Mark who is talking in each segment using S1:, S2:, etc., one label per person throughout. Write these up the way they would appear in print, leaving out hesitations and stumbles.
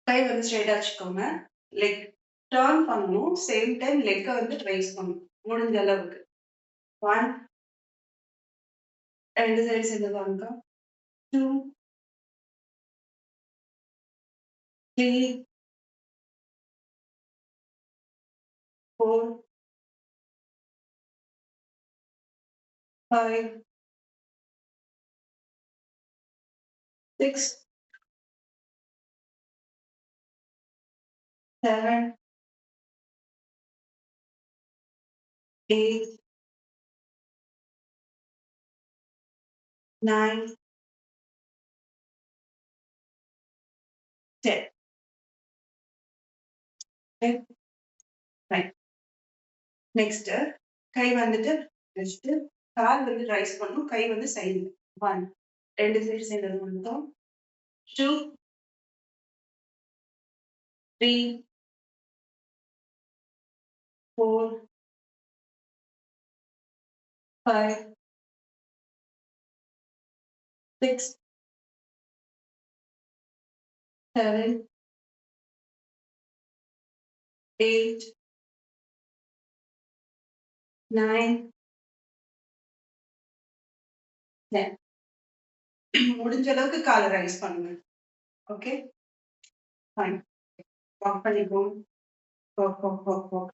S1: கை வந்து ஸ்ட்ரெயிட்டா வச்சுக்கோங்க. லெக் டர்ன் பண்ணணும். சேம் டைம் லெக்க வந்து ரைஸ் பண்ணணும். முடிஞ்ச அளவுக்கு. 1 2 சைடு சேர்ந்து பாருங்க. 2 3 4 5 6 7 8 9 10. ஓகே. ரைட். நெக்ஸ்ட் கை வந்துட்டு வச்சுட்டு கால் வந்து ரைஸ் பண்ணணும். கை வந்து சைடுல. 1 2 சைடு சேர்ந்தது மட்டும். 2 3 4 5 6 7 8 9 10. முடிஞ்ச அளவுக்கு கால ரைஸ் பண்ணுங்க. ஓகே. ஃபைன். வாக் பண்ணிக்கோங்க. Walk walk walk walk.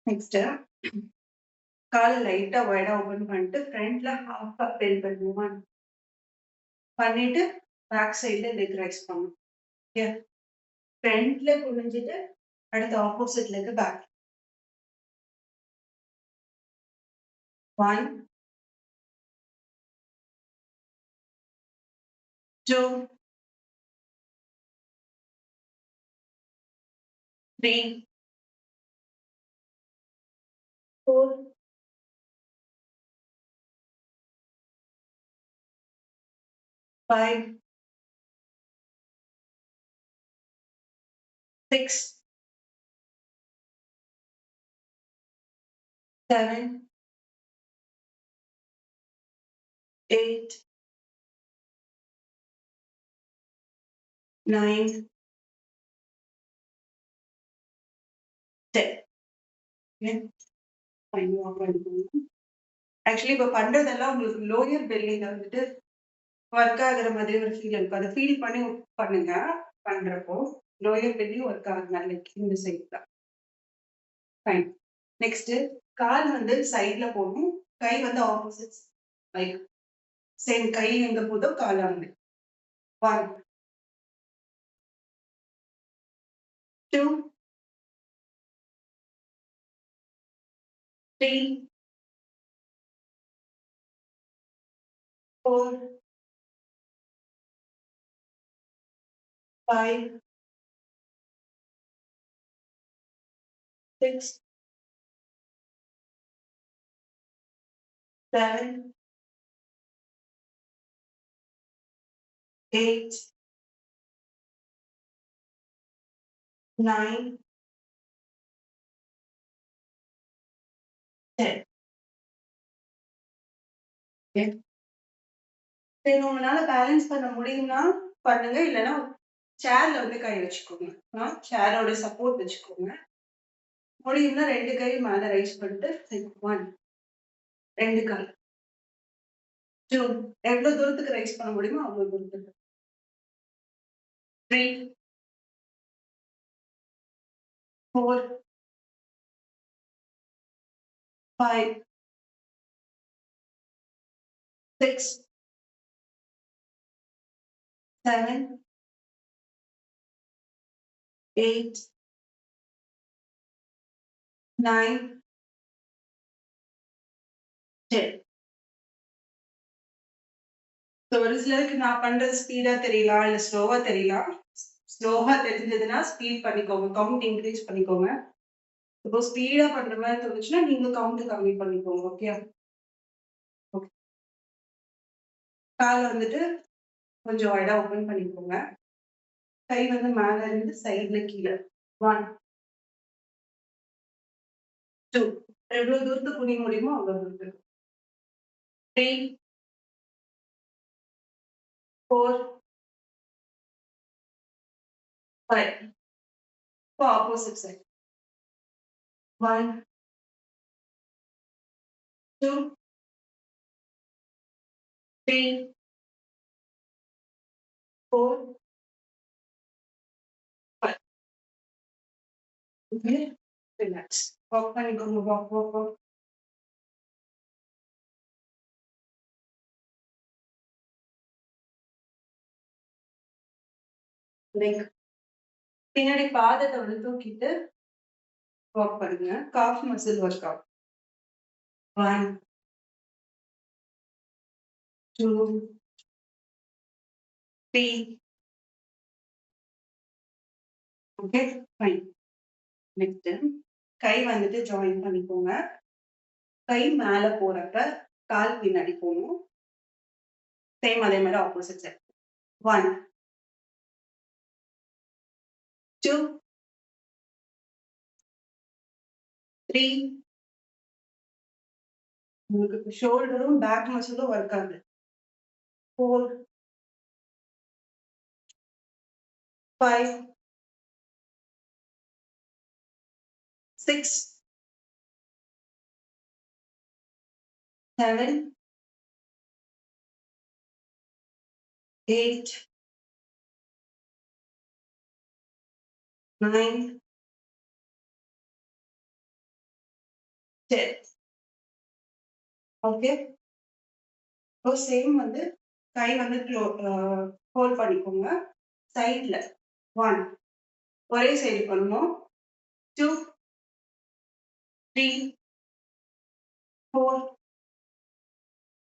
S1: Next கால லைட்டா வைடா ஓப்பன் பண்ணிட்டு ஃப்ரண்ட்ல ஹாஃபா பெண்ட் பண்ணுங்க. பண்ணிட்டு பேக் சைடுல லெக் ரைஸ் பண்ணணும். ஓகே. ஃப்ரண்ட்ல குனிஞ்சிட்டு அடுத்து opposite leg back. 1 2 3 4 5 6 7 8 9 10. Okay. Fine. Walk பண்ணிக்கோங்க. ஆக்சுவலி இப்ப பண்றதெல்லாம் உங்களுக்கு லோயர் பெல்லில வந்துட்டு ஒர்க் ஆகுற மாதிரி ஒரு ஃபீல் இருக்கும். அத ஃபீல் பண்ணி பண்ணுங்க. பண்றப்போ லோயர் பெல்லி ஒர்க் ஆகுற மாதிரி இந்த சைடு தான். ஃபைன். நெக்ஸ்ட் கால் வந்து சைடுல போடணும். கை வந்து ஆப்போசிட் லைக் சேம் கை எங்க போதோ கால் அங்க. 1 2 3 4 5 6 7 8 9 10. ஓகே. சரி உங்களால பேலன்ஸ் பண்ண முடியும்னா பண்ணுங்க. இல்லன்னா சேர்ல வந்து கை வச்சுக்கோங்க. சேரோட சப்போர்ட் வச்சுக்கோங்க. முடியும்னா 2 கை மேல ரைஸ் பண்ணிட்டு 1 2 கால் 2 எவ்வளவு தூரத்துக்கு ரைஸ் பண்ண முடியுமோ அவ்வளவு தூரத்துக்கு 3 4 5 6 7 8 9 10. ஒரு சிலருக்கு நான் பண்றது ஸ்பீடா தெரியலாம், இல்ல ஸ்லோவா தெரியலாம். ஸ்லோவா தெரிஞ்சதுன்னா ஸ்பீட் பண்ணிக்கோங்க. கவுண்ட் இன்கிரீஸ் பண்ணிக்கோங்க. இப்போ ஸ்பீடா பண்ற மாரி தோணுச்சுன்னா, நீங்க கவுண்ட் கம்மி பண்ணிக்கோங்க. ஓகேயா? ஓகே. கால வந்துட்டு கொஞ்சம் வைடா ஓப்பன் பண்ணிக்கோங்க. கை வந்து மேல இருந்து சைடுல கீழ. 1 2 எவ்வளவு தூரத்துக்கு குனிய முடியுமோ அவ்வளவு தூரத்துக்கு. 3 4, 5. For opposite side. 1, 2, 3, 4, 5. Okay, relax. Walk பண்ணிக்கோங்க. Walk. Like பின்னாடி பாதத்தை வந்து தூக்கிட்டு வாக் பண்ணுங்க. Calf muscle workout. 1, 2, 3. Okay, fine. Next கை வந்துட்டு ஜாயின் பண்ணிக்கோங்க. கை மேல போறப்ப கால் பின்னாடி போகணும். சேம் அதே மாதிரி ஆப்போசிட் சைட். 1, 2, 3. உங்களுக்கு ஷோல்டரும் பேக் மசிலும் ஒர்க் ஆகுது. 4, 5, 6, 7, 8, 9, 10. ஓகே, இப்போ சேம் வந்து கை வந்து ஹோல்ட் பண்ணிக்கோங்க. சைட்ல 1, ஒரே சைடு பண்ணணும். 2, 3, 4,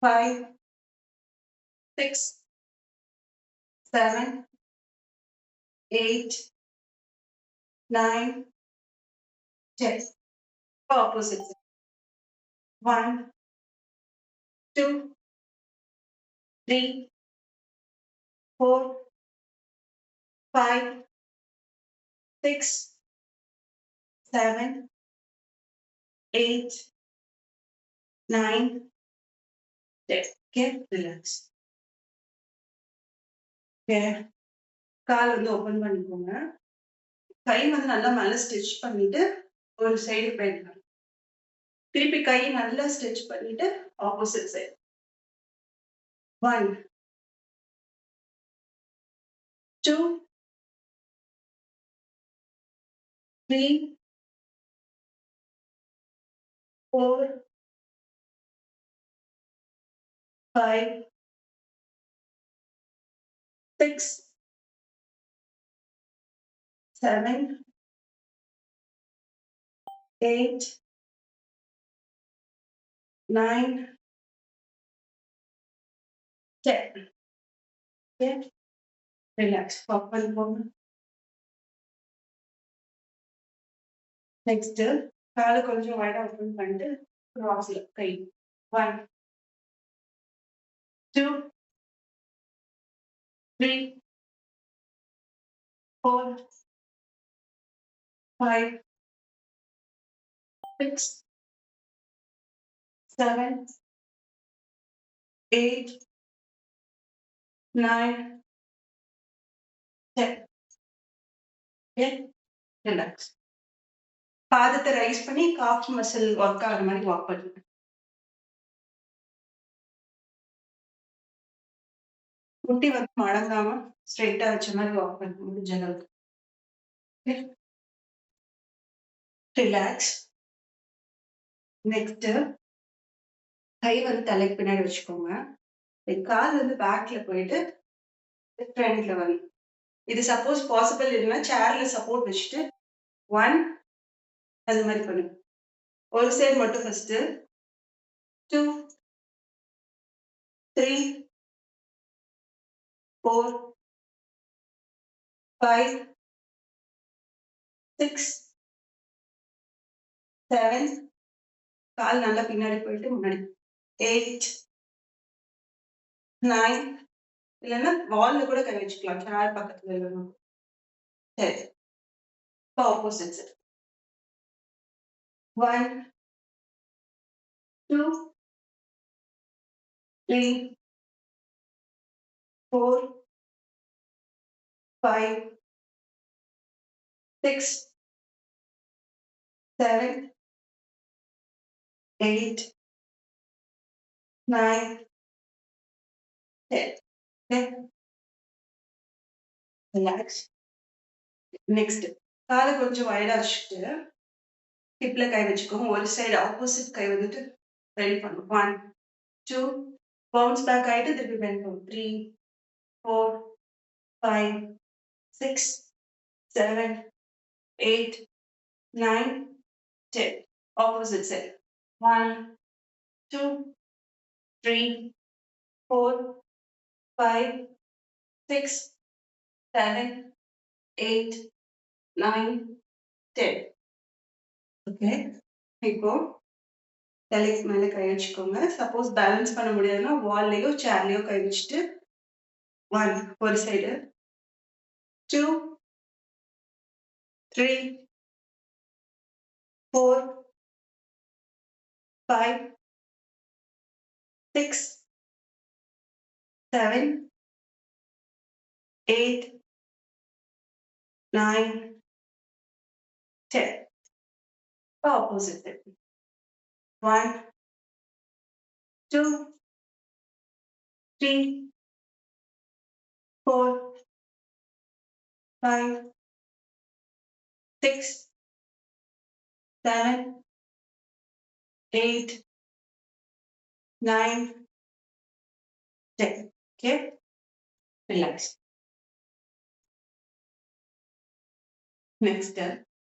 S1: 5, 6, 7, 8, 9, 10. Opposite side. 1, 2, 3, 4, 5, 6, 7, 8, 9, 10. Okay, relax. Okay, கால் வந்து ஓபன் பண்ணிக்கோங்க. கை வந்து நல்லா மேல ஸ்டிச் பண்ணிட்டு ஒரு சைடு பெண்ட் பண்ணு. திருப்பி கை நல்லா ஸ்டிச் பண்ணிட்டு opposite side. 1, 2, 3, 4, 5, 6, 7, 8, 9, 10. Okay, relax. Walk பண்ணிக்கோங்க. நெக்ஸ்ட் காலை கொஞ்சம் வைடா ஓபன் பண்ணிட்டு கிராஸ்ல கை. 1, 2, 3, 4, 5, 6, 7, 8, 9, 10. Okay, relax. பாதத்தை ரைஸ் பண்ணி காஃப் மசில் ஒர்க் ஆகிற மாதிரி வாக் பண்ணுங்க. முட்டி வந்து மடங்காம ஸ்ட்ரெயிட்டா வச்ச மாதிரி வாக் பண்ணுங்க முடிஞ்ச அளவுக்கு. ரிலாக்ஸ். நெக்ஸ்ட் கை வந்து தலைக்கு பின்னாடி வச்சுக்கோங்க. கால் வந்து பேக்ல போயிட்டு ஃப்ரண்ட்ல வரணும். இது சப்போஸ் பாசிபிள் இல்லைன்னா சேர்ல சப்போர்ட் வச்சுட்டு 1 அது மாதிரி பண்ணுங்க. ஒரு சைடு மட்டும் ஃபர்ஸ்ட். 2, 3, 4, 5, 6, 7. கால் நல்லா பின்னாடி போயிட்டு முன்னாடி. 8, 9. இல்லைன்னா வால்ல கூட கை வச்சுக்கலாம். சேர் பக்கத்துல இல்லைன்னா. சரி, இப்போ opposite side. 1, 2, 3, 4, 5, 6, 7, 8, 9, 10. Okay, relax. Next, காலை கொஞ்சம் வைடா வச்சுட்டு ஹிப்ல கை வச்சுக்கோங்க. ஒரு சைடு ஆப்போசிட் கை வந்துட்டு ரெடி பண்ணும். 1, 2, பவுன்ஸ் பேக் ஆயிட்டு திருப்பி பெண்ட் பண்ணும். 3, 4, 5, 6, 7, 8, 9, 10. Opposite side. 1, 2, 3, 4, 5, 6, 7, 8, 9, 10. ஓகே. இப்போ தலைக்கு மேல கை வச்சுக்கோங்க. சப்போஸ் பேலன்ஸ் பண்ண முடியாதுன்னா வால்லயோ, சேர்லயோ கை வச்சுட்டு 1 ஒரு side, 2, 3, 4, 5, 6, 7, 8, 9, 10. Opposite side. 1, 2, 3, 4, 5, 6, 7, 8, 9, 10. Okay? Relax. Next,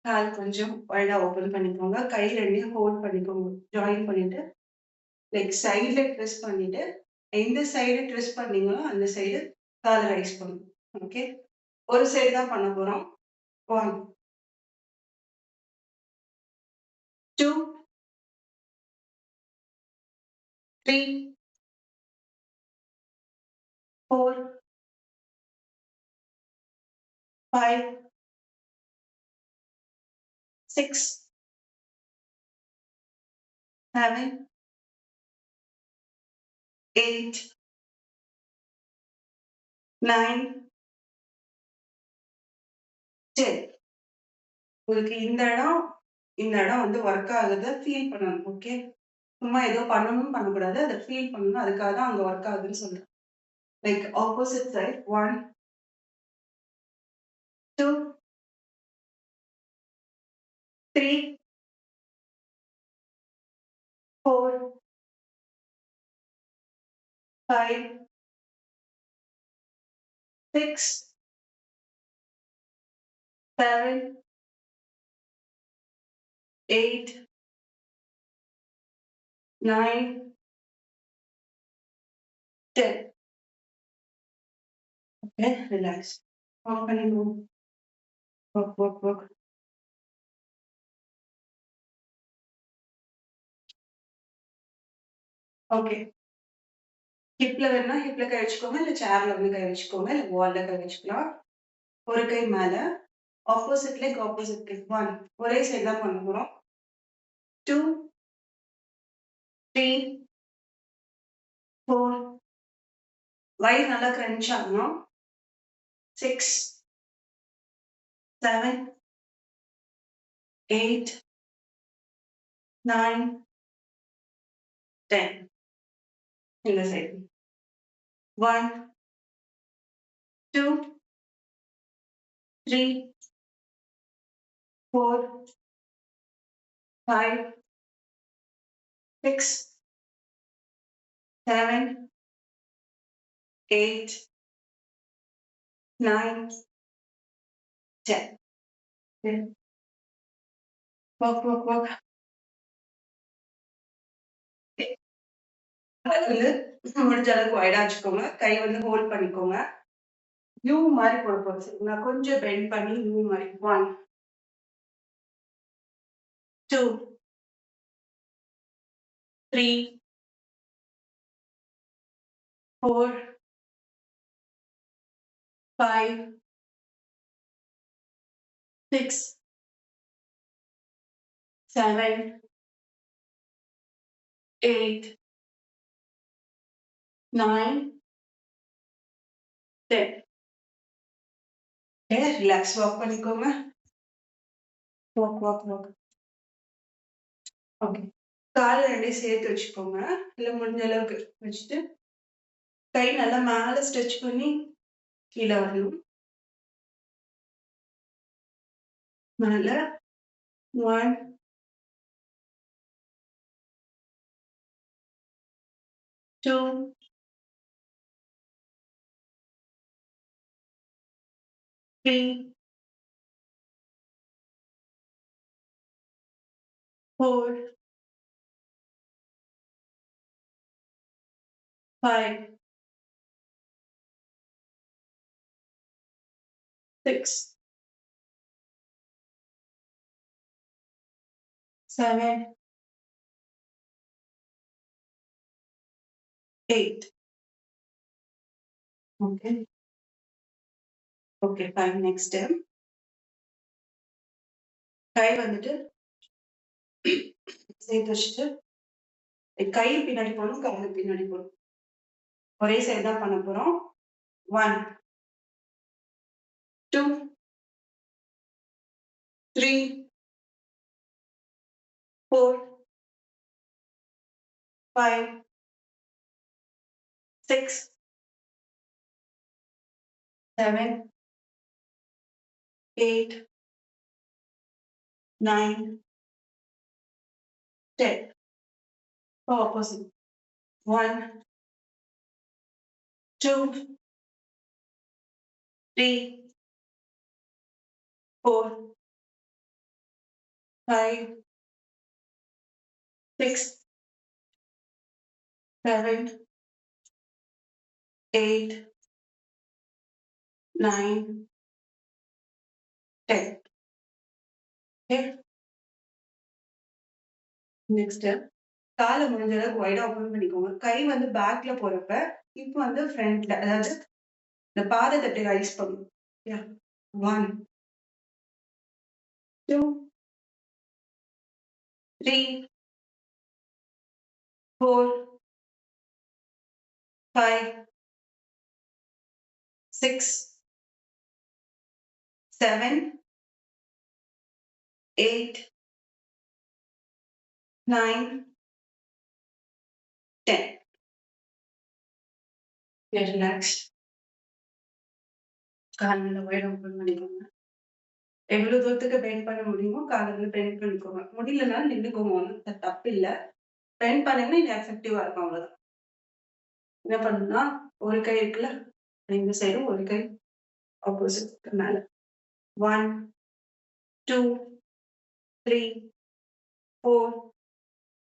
S1: கால் கொஞ்சம் வைடா ஓப்பன் பண்ணிக்கோங்க. கை ரெண்டையும் ஹோல்ட் பண்ணிக்கோங்க. ஜாயின் பண்ணிட்டு லைக் சைடுல ட்விஸ்ட் பண்ணிட்டு எந்த சைடு ட்விஸ்ட் பண்ணீங்களோ அந்த சைடு காலை ரைஸ் பண்ணணும். ஓகே, ஒரு சைடு தான் பண்ண போறோம். 1, 2, 3, 4, 5, 6, 7, 8, 9, 10. உங்களுக்கு இந்த இடம் வந்து ஒர்க் ஆகுறத ஃபீல் பண்ணணும். ஓகே, சும்மா ஏதோ பண்ணணும்னு பண்ணக்கூடாது. அதை ஃபீல் பண்ணணும். அதுக்காக தான் அங்க ஒர்க் ஆகுதுன்னு சொல்றேன். Like opposite side 1, 2, 3, 4, 5, 6, 7, 8, 9, 10. Okay, relax. How can you work? Okay, ஹிப்ல வேணும்னா ஹிப்ல கை வச்சுக்கோங்க. இல்ல சேர்ல வந்து கை வச்சுக்கோங்க. இல்ல வால்ல கை வச்சுக்கலாம். ஒரு கை மேல, ஆப்போசிட் லெக் ஆப்போசிட் லெக். 1, ஒரே சைடு தான் பண்ண போறோம். 2, 3, 4, வயிறு நல்லா கிரன்ச் ஆகணும். 6, 7, 8, 9, 10. இந்த சைடு. 1, 2, 3, 4, 5, 6, 7, 8, 9, 10. Okay. Work. அது வந்து முடிஞ்ச அளவுக்கு வைடா வச்சுக்கோங்க. கை வந்து ஹோல்ட் பண்ணிக்கோங்க. யூ மாரி போட போறோம். சரிங்களா? கொஞ்சம் பெண்ட் பண்ணி யூ மாரி. 1, 2, 3, 4, 5, 6, 7, 8, 9, 10. Okay, relax, walk பண்ணிக்கோங்க. Walk. Okay. கால் ரெண்டையும் சேர்த்து வச்சுக்கோங்க. இல்ல முடிஞ்ச அளவுக்கு வச்சுட்டு கை நல்லா மேல ஸ்ட்ரெச் பண்ணி கீழே வரணும். மேல 1 2 3 4 5 6 7 8. Okay. Okay, fine. Next step. கை வந்துட்டு சேர்த்து வச்சுட்டு கை பின்னாடி போகணும், காலு பின்னாடி போகணும். ஒரே சைடு தான் பண்ண போறோம். 1 2 3 4 5 6 7 8 9 10. Opposite. 1 2 3 4 5 6 7 8 9 10. Okay. Next step. காலை முடிஞ்ச அளவுக்கு வைடா ஓபன் பண்ணிக்கோங்க. கை வந்து பேக்ல போறப்ப இப்போ வந்து ஃப்ரண்ட்ல, அதாவது இந்த பாதத்தட்டை ரைஸ் பண்ணும். 1 2 3 4 5 6 7 8 9 10. Get relaxed. கால் நல்லா வைடா ஓபன் பண்ணிக்கோங்க. எவ்வளவு தூரத்துக்கு பெண்ட் பண்ண முடியுமோ காலை வந்து பெண்ட் பண்ணிக்கோங்க. முடியலனாலும் நின்னுக்கோங்க, ஒன்றும் தப்பு இல்ல. பெண்ட் பண்ணீங்கன்னா இது எஃபெக்டிவா இருக்கும், அவ்வளவுதான். என்ன பண்ணணும்னா ஒரு கை இருக்குல்ல, இந்த சைடும் ஒரு கை ஆப்போசிட் மேல. 1 2 3 4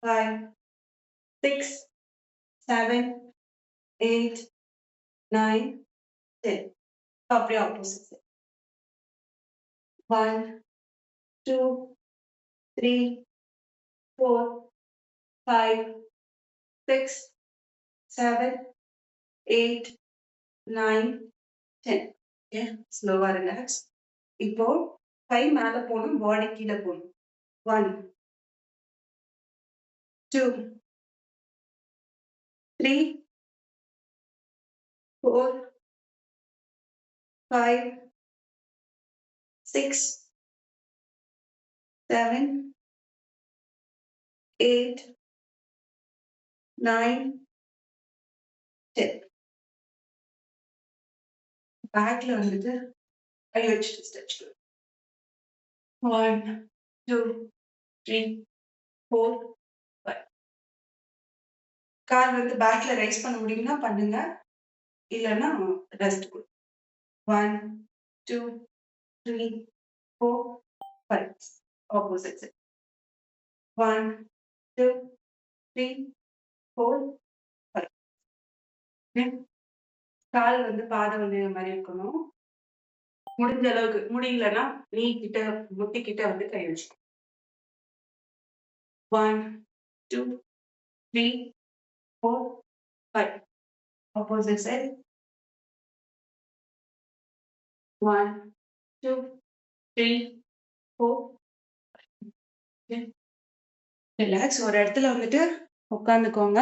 S1: 5 6 7 8 9 10. அப்படியே ஆப்போசிட். 1 2 3 4 5 6 7 8 9 10. ஓகே, ஸ்லோவா ரிலாக்ஸ். இப்போ கை மேல போகணும், பாடி கீழே போகணும். 1 2 3 4 5 6 7 8 9 10. பேக்ல வந்துட்டு கை வச்சுட்டு ஸ்ட்ரெச். 1 2 3 4 5. கால் வந்து பேக்ல ரைஸ் பண்ண முடியும்னா பண்ணுங்க, இல்லைன்னா ரெஸ்ட் கொடு. 1 2 3 4 5. Opposite side. 1 2 3 4 5. கால் வந்து பாதம் வந்து இந்த மாதிரி இருக்கணும். முடிஞ்ச அளவுக்கு, முடியலன்னா நீ கிட்ட முட்டி கிட்ட வந்து கை வச்சு. 1 2 3 4 5. Opposite side. 1 2 3 4 5. ரிலாக்ஸ். ஒரு இடத்துல வந்துட்டு உட்காந்துக்கோங்க.